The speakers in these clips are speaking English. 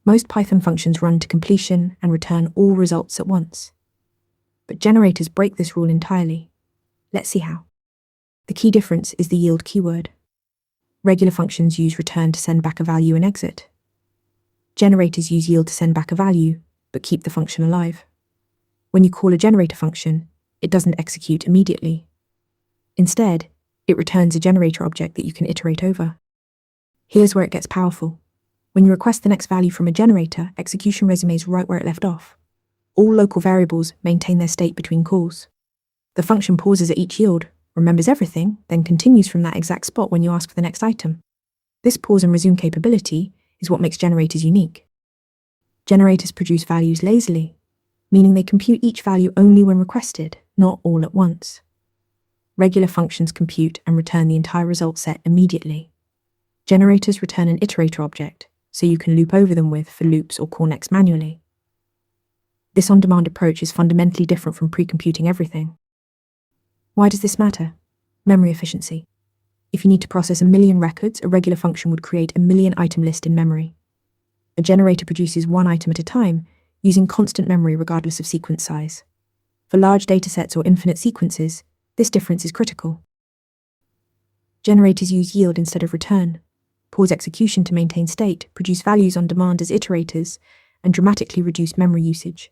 Most Python functions run to completion and return all results at once. But generators break this rule entirely. Let's see how. The key difference is the yield keyword. Regular functions use return to send back a value and exit. Generators use yield to send back a value, but keep the function alive. When you call a generator function, it doesn't execute immediately. Instead, it returns a generator object that you can iterate over. Here's where it gets powerful. When you request the next value from a generator, execution resumes right where it left off. All local variables maintain their state between calls. The function pauses at each yield, remembers everything, then continues from that exact spot when you ask for the next item. This pause and resume capability is what makes generators unique. Generators produce values lazily, meaning they compute each value only when requested, not all at once. Regular functions compute and return the entire result set immediately. Generators return an iterator object, so you can loop over them with for loops or call next manually. This on-demand approach is fundamentally different from pre-computing everything. Why does this matter? Memory efficiency. If you need to process 1 million records, a regular function would create a 1 million item list in memory. A generator produces one item at a time, using constant memory regardless of sequence size. For large datasets or infinite sequences, this difference is critical. Generators use yield instead of return, pause execution to maintain state, produce values on demand as iterators, and dramatically reduce memory usage.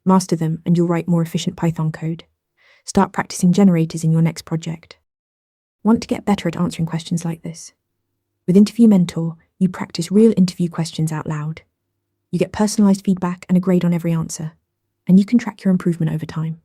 Master them and you'll write more efficient Python code. Start practicing generators in your next project. Want to get better at answering questions like this? With Interview Mentor, you practice real interview questions out loud. You get personalized feedback and a grade on every answer, and you can track your improvement over time.